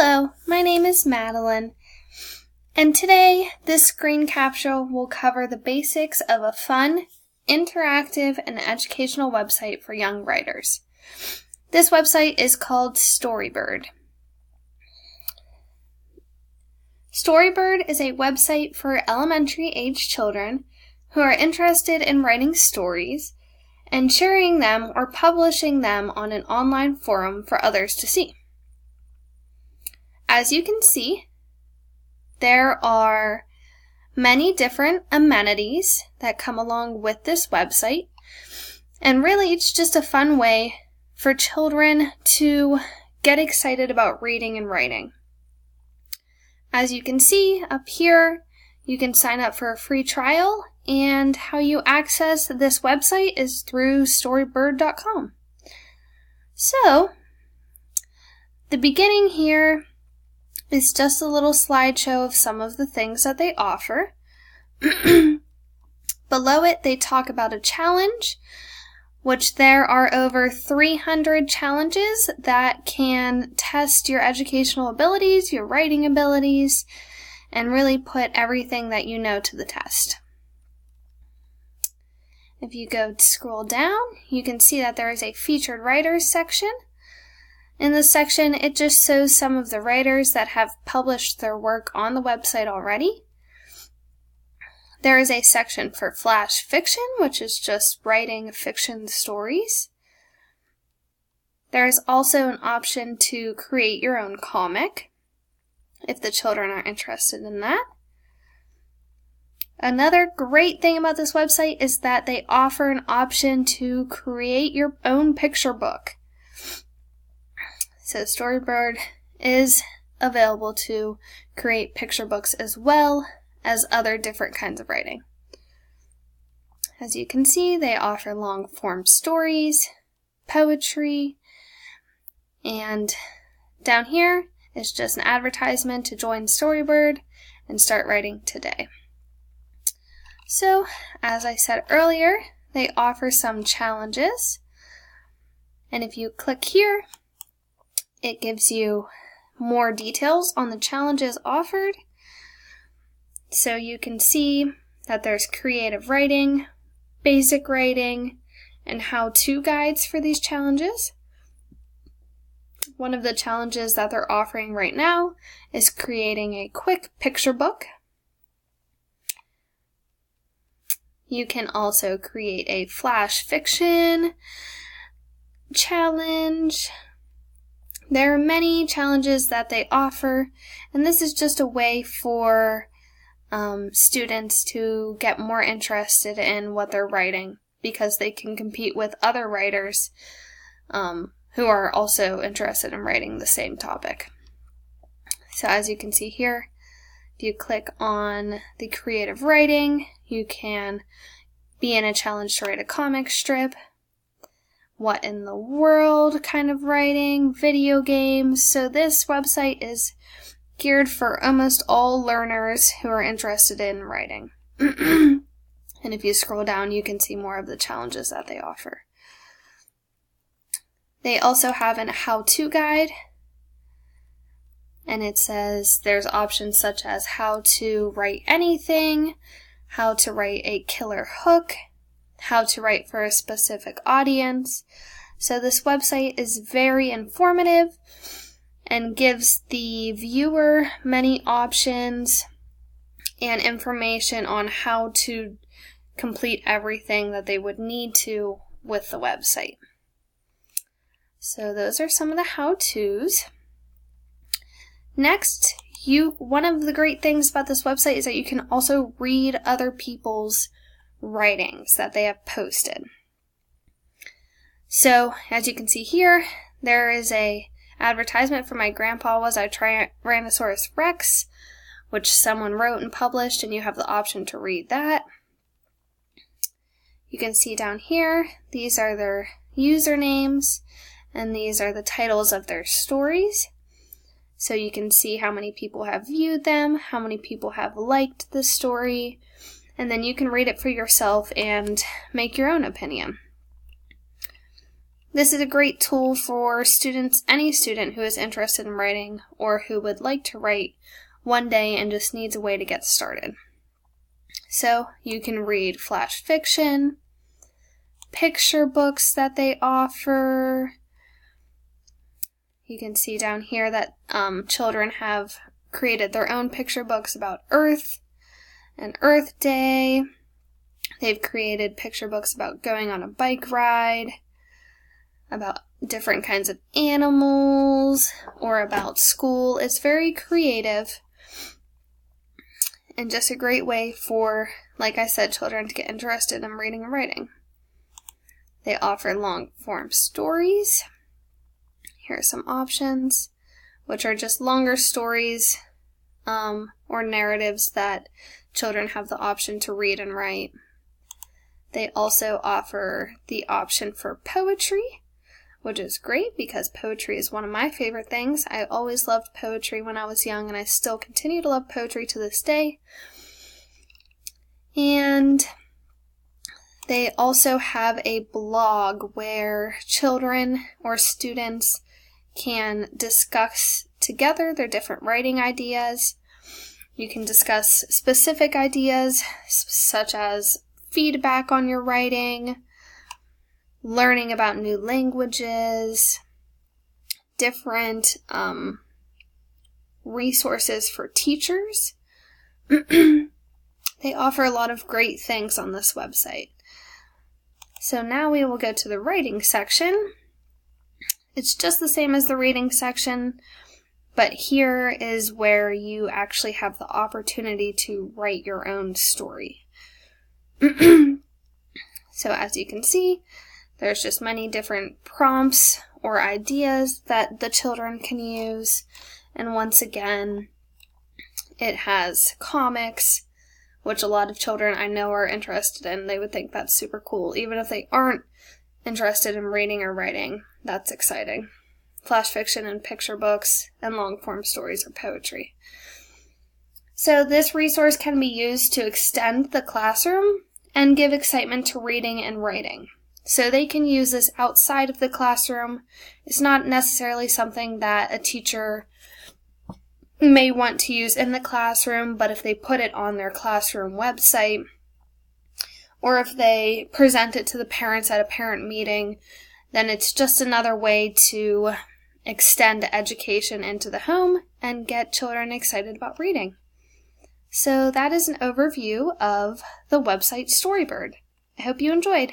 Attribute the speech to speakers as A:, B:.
A: Hello, my name is Madeline, and today this screen capture will cover the basics of a fun, interactive, and educational website for young writers. This website is called Storybird. Storybird is a website for elementary-age children who are interested in writing stories and sharing them or publishing them on an online forum for others to see. As you can see, there are many different amenities that come along with this website, and really it's just a fun way for children to get excited about reading and writing. As you can see up here, you can sign up for a free trial, and how you access this website is through storybird.com. So, the beginning here is just a little slideshow of some of the things that they offer. Below it, they talk about a challenge, which there are over 300 challenges that can test your educational abilities, your writing abilities, and really put everything that you know to the test. If you go scroll down, you can see that there is a featured writers section. In this section, it just shows some of the writers that have published their work on the website already. There is a section for flash fiction, which is just writing fiction stories. There is also an option to create your own comic, if the children are interested in that. Another great thing about this website is that they offer an option to create your own picture book. So Storybird is available to create picture books as well as other different kinds of writing. As you can see, they offer long-form stories, poetry, and down here is just an advertisement to join Storybird and start writing today. So, as I said earlier, they offer some challenges, and if you click here, it gives you more details on the challenges offered. So you can see that there's creative writing, basic writing, and how-to guides for these challenges. One of the challenges that they're offering right now is creating a quick picture book. You can also create a flash fiction challenge. There are many challenges that they offer, and this is just a way for students to get more interested in what they're writing, because they can compete with other writers who are also interested in writing the same topic. So as you can see here, if you click on the creative writing, you can be in a challenge to write a comic strip, what in the world kind of writing, video games. So this website is geared for almost all learners who are interested in writing. And if you scroll down, you can see more of the challenges that they offer. They also have a how-to guide, and it says there's options such as how to write anything, how to write a killer hook, how to write for a specific audience. So this website is very informative and gives the viewer many options and information on how to complete everything that they would need to with the website. So those are some of the how-tos. Next, one of the great things about this website is that you can also read other people's writings that they have posted. So, as you can see here, there is a advertisement for My Grandpa Was a Tyrannosaurus Rex, which someone wrote and published, and you have the option to read that. You can see down here, these are their usernames, and these are the titles of their stories. So you can see how many people have viewed them, how many people have liked the story, and then you can read it for yourself and make your own opinion. This is a great tool for students, any student who is interested in writing or who would like to write one day and just needs a way to get started. So you can read flash fiction, picture books that they offer. You can see down here that children have created their own picture books about Earth and Earth Day. They've created picture books about going on a bike ride, about different kinds of animals, or about school. It's very creative and just a great way for, like I said, children to get interested in reading and writing. They offer long-form stories. Here are some options, which are just longer stories or narratives that children have the option to read and write. They also offer the option for poetry, which is great because poetry is one of my favorite things. I always loved poetry when I was young, and I still continue to love poetry to this day. And they also have a blog where children or students can discuss together their different writing ideas. You can discuss specific ideas such as feedback on your writing, learning about new languages, different resources for teachers. They offer a lot of great things on this website. So now we will go to the writing section. It's just the same as the reading section, but here is where you actually have the opportunity to write your own story. So as you can see, there's just many different prompts or ideas that the children can use. And once again, it has comics, which a lot of children I know are interested in. They would think that's super cool. Even if they aren't interested in reading or writing, that's exciting. Flash fiction and picture books and long-form stories or poetry. So this resource can be used to extend the classroom and give excitement to reading and writing. So they can use this outside of the classroom. It's not necessarily something that a teacher may want to use in the classroom, but if they put it on their classroom website, or if they present it to the parents at a parent meeting, then it's just another way to extend education into the home and get children excited about reading. So that is an overview of the website Storybird. I hope you enjoyed.